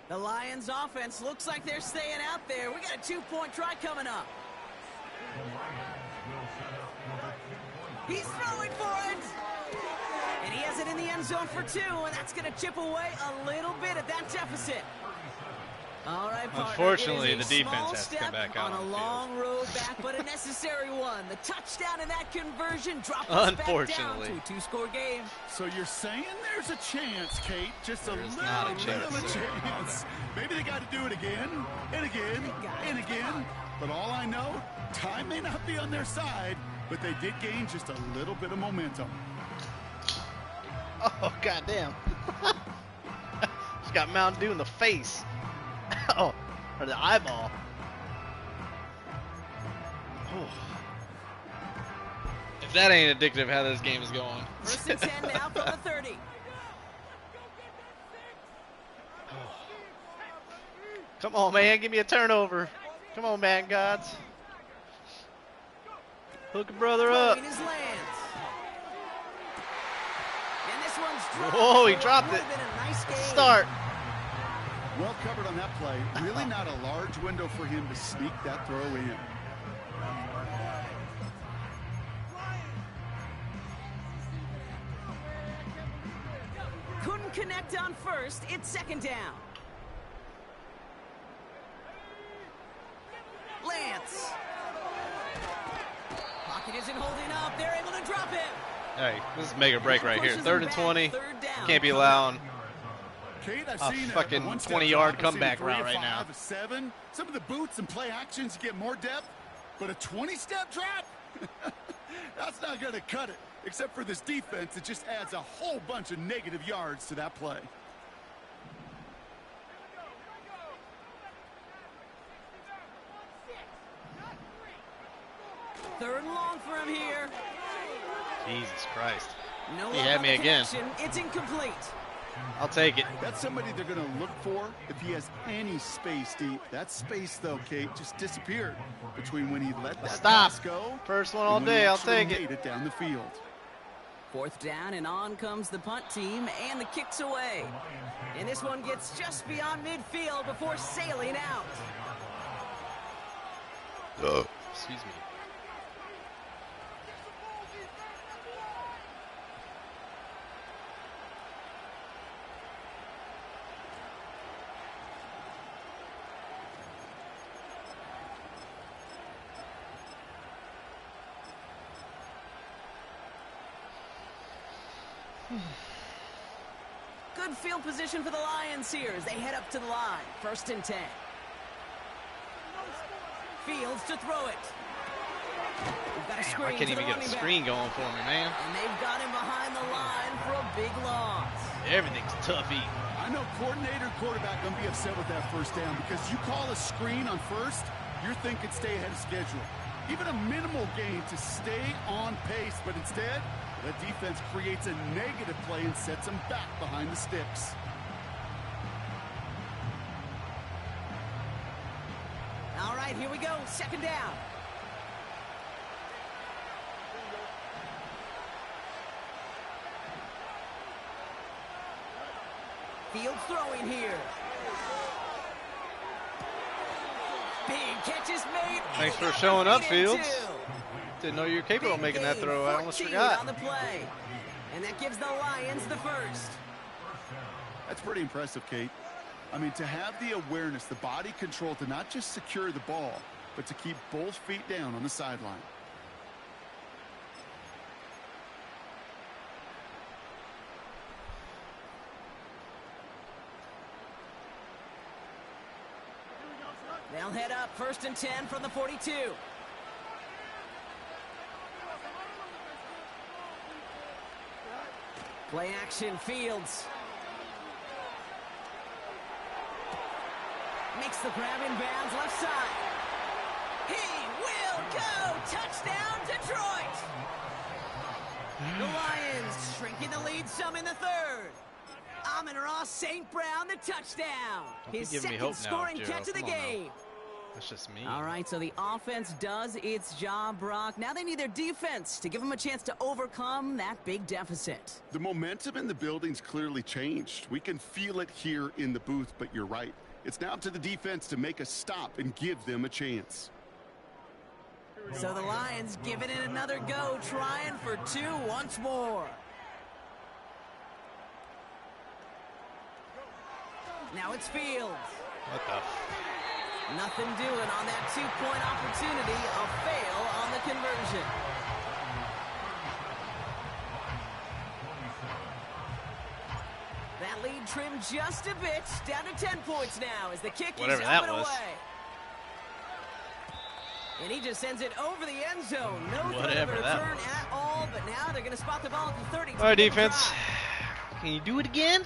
The Lions offense looks like they're staying out there. We got a 2-point try coming up. He's throwing for it. And he has it in the end zone for 2, and that's going to chip away a little bit at that deficit. All right, partner, Unfortunately, it is the a defense small has to step come back out on a on the field. long road back, but a necessary one. The touchdown and that conversion dropped us back down Unfortunately. to a 2-score game. So you're saying there's a chance, Kate, just a There's little not a bit of a chance. chance. Maybe they got to do it again and again and again. But all I know, time may not be on their side, but they did gain just a little bit of momentum. Oh, goddamn. Just got Mountain Dew in the face. Oh, or the eyeball. Oh. If that ain't addictive how this game is going. 1st and 10 now from the 30. Come on, man. Give me a turnover. Come on, man, gods. Hook a brother up. Throwing his Lance. And this one's dropped. Whoa, he So dropped would've it. been a nice game. Start. Well covered on that play. Really not a large window for him to sneak that throw in. Couldn't connect on 1st. It's 2nd down. Lance. Pocket isn't holding up. They're able to drop him. Hey, this is make or break right here. Pushes 3rd him and back. 20. 3rd down. Can't be allowing Kate, I've a seen fucking a one-step 20-yard drop. I've seen a comeback 3, route a right 5, now. a 7. Some of the boots and play actions get more depth, but a 20-step drop? That's not going to cut it, except for this defense that just adds a whole bunch of negative yards to that play. Third and long for him here. Jesus Christ. No He luck had on me the again. connection. It's incomplete. I'll take it. That's somebody they're going to look for if he has any space deep. That space, though, Kate, just disappeared between when he let that Stop. pass go. First one and all when he day. I'll actually take made it. down the field. 4th down, and on comes the punt team, and the kick's away. And this one gets just beyond midfield before sailing out. Excuse me. Good field position for the Lions here as they head up to the line. 1st and 10. Fields to throw it. We've got a Damn, screen I can't to the even get a running back. screen going for me, man. And they've got him behind the line for a big loss. Everything's toughy. I know coordinator, quarterback going to be upset with that 1st down because you call a screen on 1st, you're thinking stay ahead of schedule. Even a minimal gain to stay on pace, but instead, that defense creates a negative play and sets them back behind the sticks. All right, here we go. 2nd down. Fields throwing here. Big catch is made. Thanks and for he showing up, got the lead in Fields. 2. Didn't know you were capable of Big making that gain, throw. I almost 14 forgot. on the play. And that gives the Lions the 1st. That's pretty impressive, Kate. I mean, to have the awareness, the body control to not just secure the ball, but to keep both feet down on the sideline. They'll head up 1st and 10 from the 42. Play action, Fields. Makes the grab in bounds left side. He will go! Touchdown, Detroit! The Lions shrinking the lead some in the 3rd. Amon-Ra St. Brown, the touchdown. Don't be His giving me 2nd hope now, scoring Gero. catch of the Come on now. game. That's just me. All right, so the offense does its job, Brock. Now they need their defense to give them a chance to overcome that big deficit. The momentum in the building's clearly changed. We can feel it here in the booth, but you're right. It's now up to the defense to make a stop and give them a chance. So the Lions giving it another go, trying for 2 once more. Now it's Fields. What the? Nothing doing on that 2-point opportunity. A fail on the conversion. That lead trimmed just a bit. Down to 10 points now as the kick Whatever is that up and was. away. And he just sends it over the end zone. No threat of a Whatever that return was. at all, but now they're going to spot the ball at the 30. All right, defense. Can you do it again?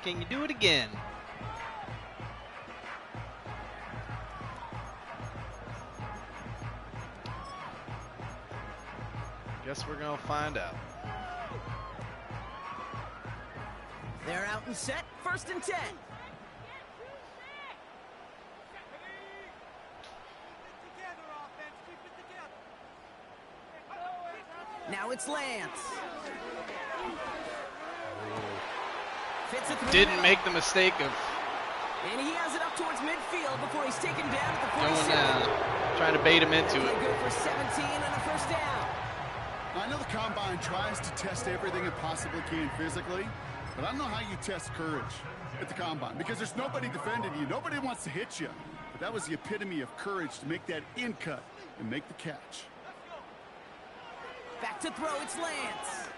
Can you do it again? Guess we're gonna find out. They're out and set. 1st and 10. Now it's Lance. Fits it through Didn't the make the mistake of And he has it up towards midfield before he's taken down at the going 47. trying to bait him into Play it. good for 17 and a 1st down. I know the Combine tries to test everything it possibly can physically, but I don't know how you test courage at the Combine because there's nobody defending you. Nobody wants to hit you. But that was the epitome of courage to make that in cut and make the catch. Back to throw, it's Lance.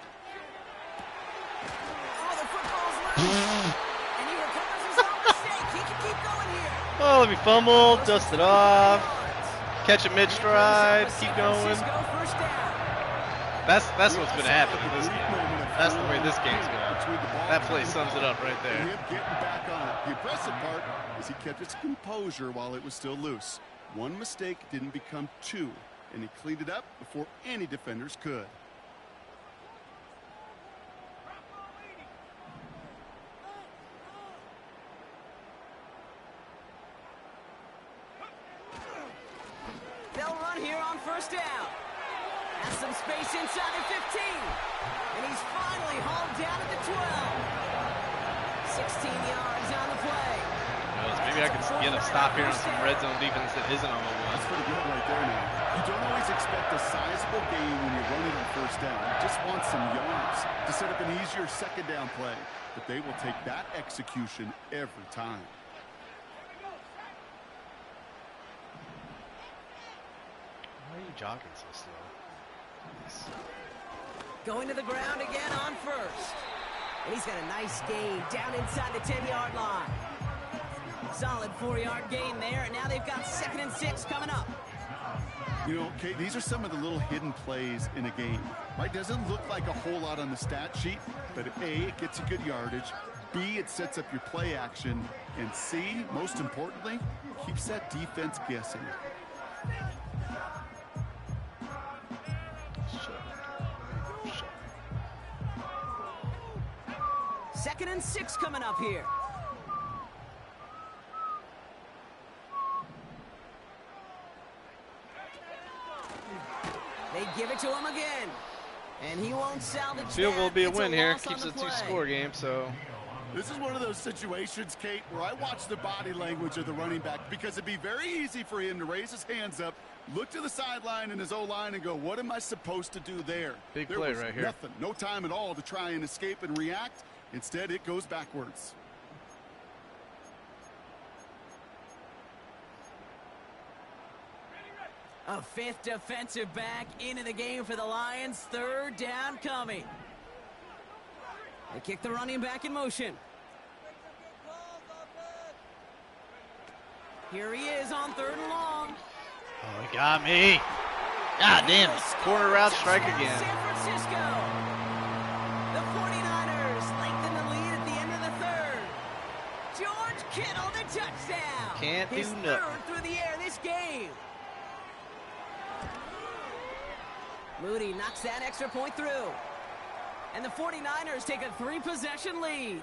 Oh, the football's loose. And he recovers his own mistake. He can keep going here. Oh, let me fumble, dust it off, catch it mid-stride, keep going. First down. That's what's going to happen in this game. That's the way this game's going to happen. That play sums it up right And there. him getting back on it. The impressive part is he kept his composure while it was still loose. One mistake didn't become 2, and he cleaned it up before any defenders could. Has some space inside the 15. And he's finally hauled down at the 12. 16 yards on the play. Maybe I could get a stop here on some red zone defense that isn't on the one. That's pretty good right there now. You don't always expect a sizable gain when you're running on first down. You just want some yards to set up an easier second down play. But they will take that execution every time. Why are you jogging so slow? Going to the ground again on first. And he's got a nice gain down inside the 10-yard line. Solid 4-yard gain there, and now they've got 2nd and 6 coming up. You know, Kate, these are some of the little hidden plays in a game. Right? Doesn't look like a whole lot on the stat sheet, but A, it gets you good yardage. B, it sets up your play action. And C, most importantly, keeps that defense guessing. Second and 6 coming up here. They give it to him again. And he won't salvage that. Field goal will be a win here. Loss Keeps on it the a play. 2-score game, so. This is one of those situations, Kate, where I watch the body language of the running back because it'd be very easy for him to raise his hands up, look to the sideline and his O-line and go, what am I supposed to do there? Big There play was right here. nothing, no time at all to try and escape and react. Instead, it goes backwards. A 5th defensive back into the game for the Lions. 3rd down coming. They kick the running back in motion. Here he is on 3rd and long. Oh, he got me. God damn. Corner route strike again. San Francisco. The 49ers lengthen the lead at the end of the 3rd. George Kittle, the touchdown. Can't do His nothing. 3rd through the air this game. Moody knocks that extra point through. And the 49ers take a 3-possession lead.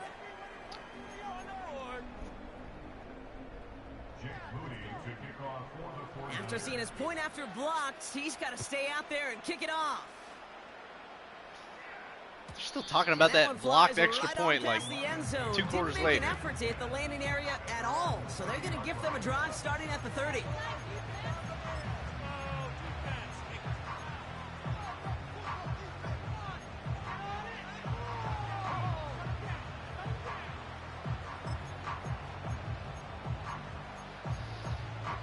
After seeing his point after blocked, he's got to stay out there and kick it off. They're still talking about one that blocked flies extra right point on like past the end zone. 2 quarters Didn't make later. an effort to hit the landing area at all, so they're going to give them a drive starting at the 30.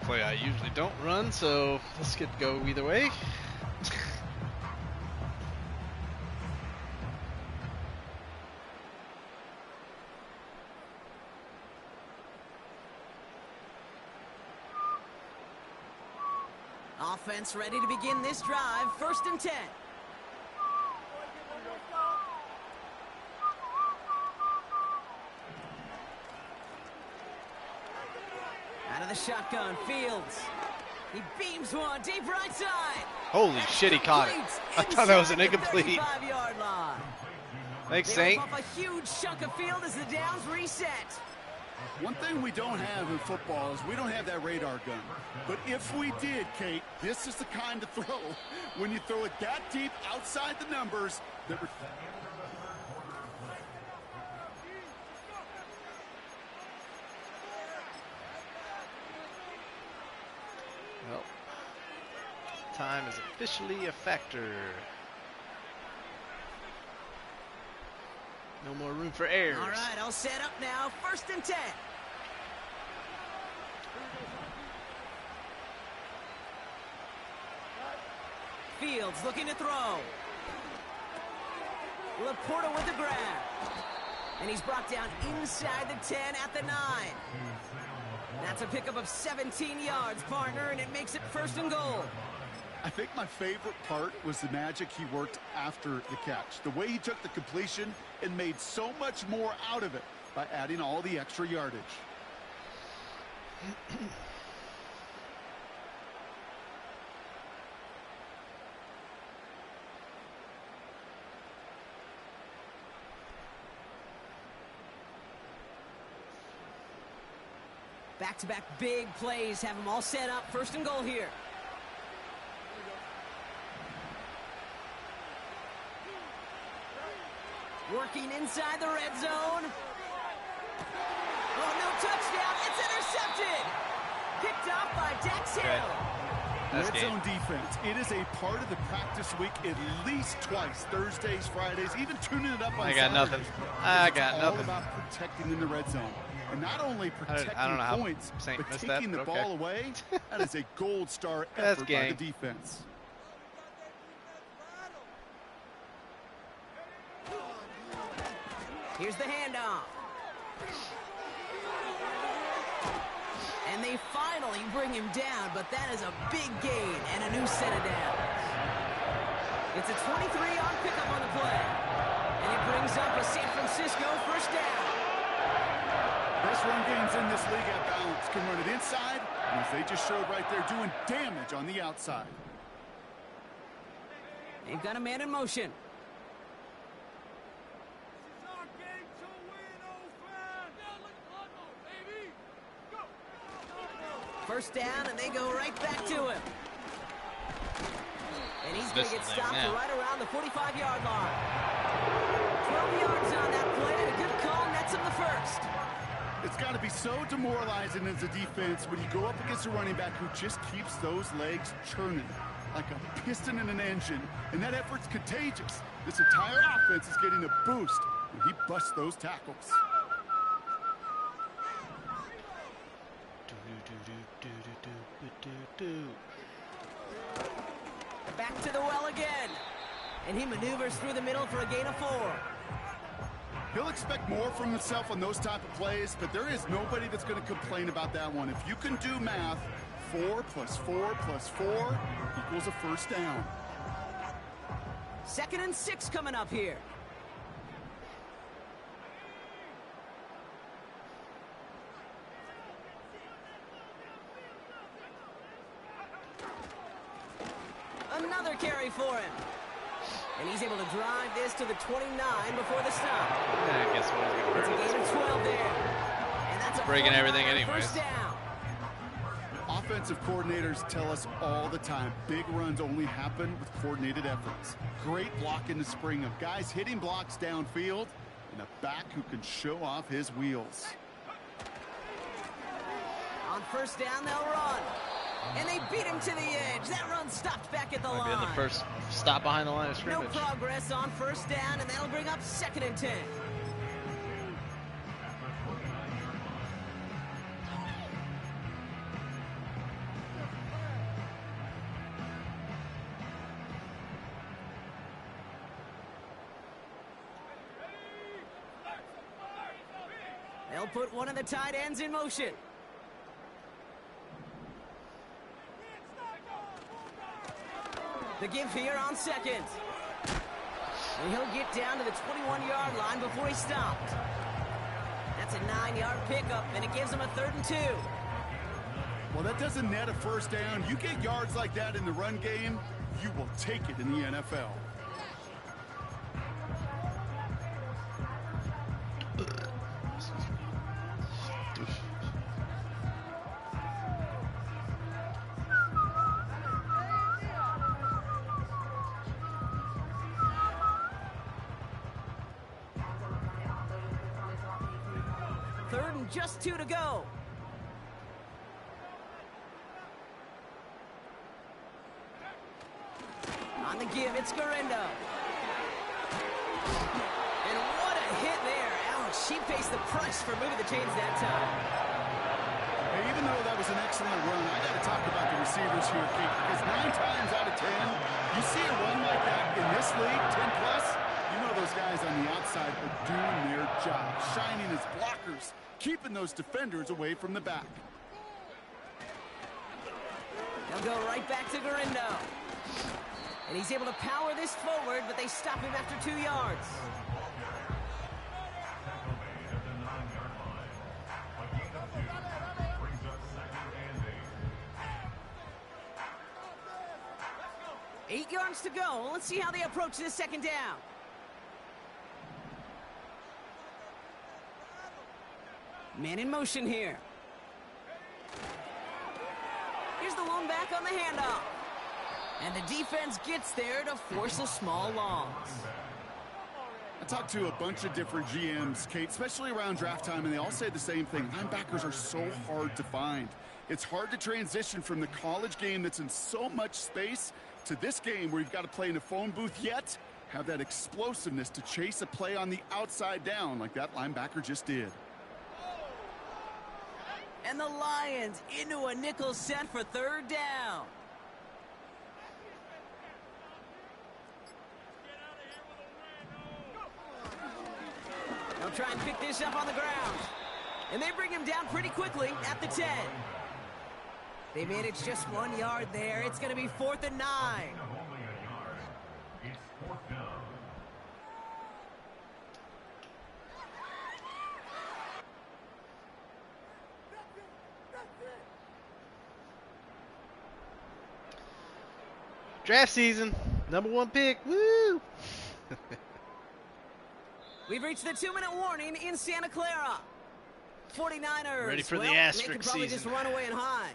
Play I usually don't run, so this could go either way. Offense ready to begin this drive. 1st and 10. Out of the shotgun, Fields. He beams one deep right side. Holy shit, he caught it. I thought that was an incomplete. 35-yard line. Thanks, They Saint. rip off a huge chunk of field as the downs reset. One thing we don't have in football is we don't have that radar gun. But if we did, Kate, this is the kind of throw when you throw it that deep outside the numbers that Well, time is officially a factor. No more room for errors. All right, I'll set up now. 1st and 10. Fields looking to throw. Laporta with the grab. And he's brought down inside the 10 at the 9. That's a pickup of 17 yards, partner, and it makes it 1st and goal. I think my favorite part was the magic he worked after the catch. The way he took the completion and made so much more out of it by adding all the extra yardage. Back-to-back big plays have them all set up. 1st and goal here. Working inside the red zone. Oh, no touchdown. It's intercepted. Picked off by Gero. Red zone defense. It is a part of the practice week at least twice. Thursdays, Fridays, even tuning it up on I got Saturdays. nothing. I got It's nothing. all about protecting in the red zone. And not only protecting I don't know how points, Saint but missed taking that, the but okay. ball away. That is a gold star That's effort by the gang. defense. Here's the handoff. And they finally bring him down, but that is a big gain and a new set of downs. It's a 23-yard pickup on the play. And it brings up a San Francisco first down. Best run games in this league at balance. Can run it inside, and as they just showed right there, doing damage on the outside. They've got a man in motion. First down, and they go right back to him. And he's going to get stopped right around the 45-yard line. 12 yards on that play, and a good call nets him the first. It's got to be so demoralizing as a defense when you go up against a running back who just keeps those legs churning like a piston in an engine, and that effort's contagious. This entire offense is getting a boost when he busts those tackles. Back to the well again. And he maneuvers through the middle for a gain of 4. He'll expect more from himself on those type of plays, but there is nobody that's going to complain about that one. If you can do math, 4 + 4 + 4 equals a first down. 2nd and 6 coming up here. Another carry for him. And he's able to drive this to the 29 before the stop. Yeah, I guess what he's going It's a to gain hurt. of 12 there. And that's a Breaking everything 49 anyways. First down. Offensive coordinators tell us all the time, big runs only happen with coordinated efforts. Great block in the spring of guys hitting blocks downfield and a back who can show off his wheels. On first down, they'll run. And they beat him to the edge. That run stopped back at the Might line. be in the first stop behind the line of No scrimmage. progress on first down, and that'll bring up 2nd and 10. They'll put one of the tight ends in motion. The give here on 2nd. And he'll get down to the 21-yard line before he stopped. That's a 9-yard pickup, and it gives him a 3rd and 2. Well, that doesn't net a first down. You get yards like that in the run game, you will take it in the NFL. Third and just 2 to go. On the give, it's Gero. And what a hit there. Ouch, she pays the price for moving the chains that time. Hey, even though that was an excellent run, I got to talk about the receivers here, Kate, because 9 times out of 10, you see a run like that in this league, 10 plus, you know those guys on the outside are doing their job, shining as blockers, keeping those defenders away from the back. They'll go right back to Gero. And he's able to power this forward, but they stop him after 2 yards. Eight yards to go. Let's see how they approach this 2nd down. Man in motion here. Here's the lone back on the handoff. And the defense gets there to force a small loss. I talked to a bunch of different GMs, Kate, especially around draft time, and they all say the same thing. Linebackers are so hard to find. It's hard to transition from the college game that's in so much space to this game where you've got to play in a phone booth, yet have that explosiveness to chase a play on the outside down like that linebacker just did. And the Lions into a nickel set for third down. They'll try and pick this up on the ground. And they bring him down pretty quickly at the 10. They managed just 1 yard there. It's going to be 4th and 9. Draft season, #1 pick. Woo! We've reached the 2-minute warning in Santa Clara. 49ers. Ready for the they asterisk could probably season. just run away and hide.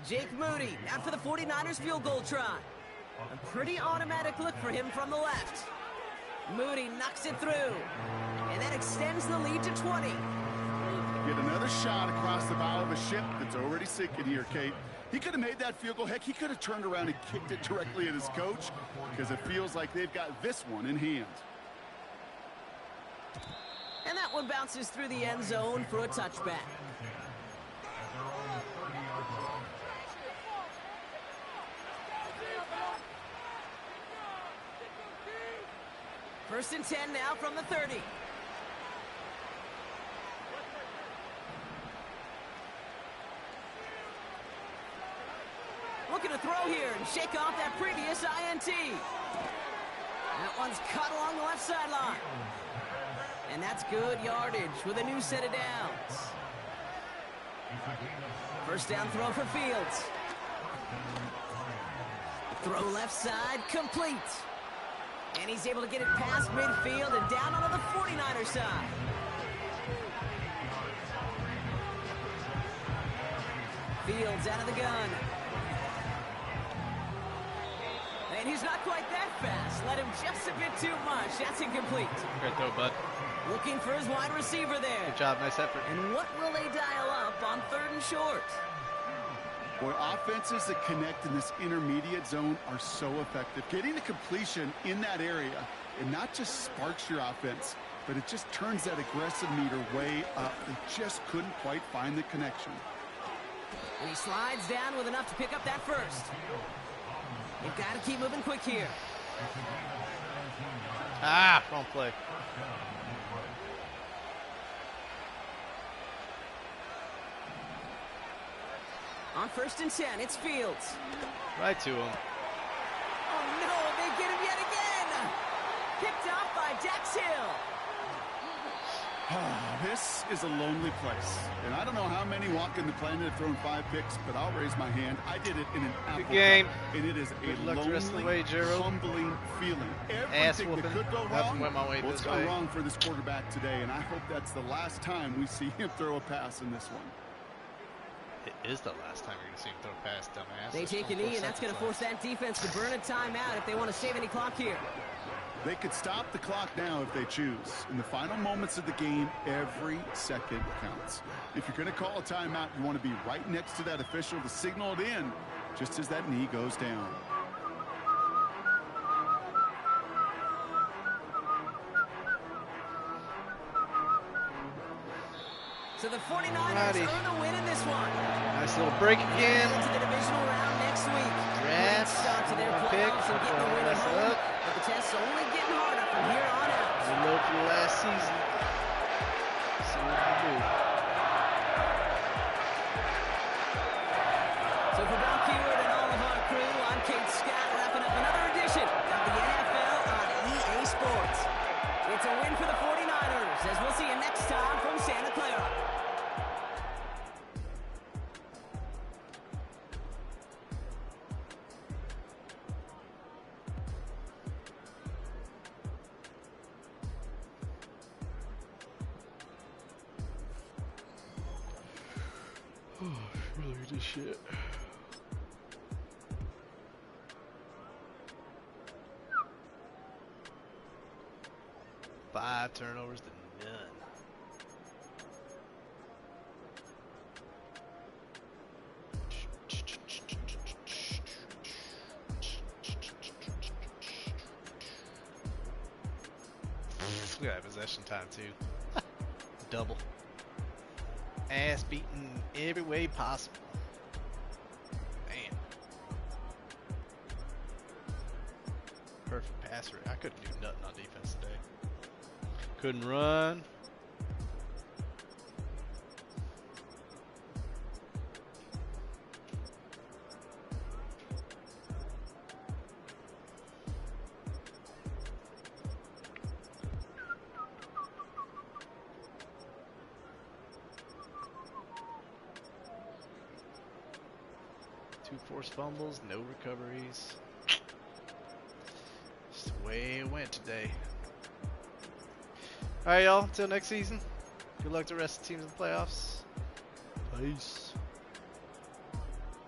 Jake Moody out for the 49ers field goal try. A pretty automatic look for him from the left. Moody knocks it through. And that extends the lead to 20. Get another shot across the bow of a ship that's already sinking here, Kate. He could have made that field goal. Heck, he could have turned around and kicked it directly at his coach because it feels like they've got this one in hand. And that one bounces through the end zone for a touchback. First and 10 now from the 30. Looking to throw here and shake off that previous INT. That one's cut along the left sideline. And that's good yardage with a new set of downs. First down throw for Fields. Throw left side, complete. And he's able to get it past midfield and down onto the 49er side. Fields out of the gun. And he's not quite that fast. Let him just a bit too much. That's incomplete. Great throw, bud. Looking for his wide receiver there. Good job, nice effort. And what will they dial up on 3rd and short? Boy, offenses that connect in this intermediate zone are so effective. Getting the completion in that area, it not just sparks your offense, but it just turns that aggressive meter way up. They just couldn't quite find the connection. And he slides down with enough to pick up that first. You've got to keep moving quick here. Ah, wrong play. On 1st and 10, it's Fields. Right to him. Oh no, they get him yet again! Picked off by Dax Hill. This is a lonely place. And I don't know how many walking the planet have thrown 5 picks, but I'll raise my hand. I did it in an apple game. cup, and it is Good a luck the rest of the lonely, way, Gero. humbling feeling. Ass Everything that whooping. could go Haven't wrong, went my way what's this gone way. wrong for this quarterback today, and I hope that's the last time we see him throw a pass in this one. It is the last time you're going to see him throw a pass, dumbass. They take a knee, and that's going to force that defense to burn a timeout if they want to save any clock here. They could stop the clock now if they choose. In the final moments of the game, every second counts. If you're going to call a timeout, you want to be right next to that official to signal it in just as that knee goes down. So the 49ers Alrighty. earn the win in this one. Nice little break again. Into the divisional round next week. Great Draft. start to their Pick. playoffs and getting the win at Mess home. up. But the test's only getting harder from here on out. We low for the last season. See what we can do. So for Brock Keyword and all of our crew, I'm Kate Scott, wrapping up another edition of the NFL on EA Sports. It's a win for the 49ers, as we'll see you next time from Santa Clara. Really good shit. 5 turnovers to none. Look at that possession time too. Double. Ass beaten every way possible. Man. Perfect pass rate. I couldn't do nothing on defense today. Couldn't run. Two forced fumbles, no recoveries. Just the way it went today. Alright, y'all. Until next season. Good luck to the rest of the teams in the playoffs. Peace.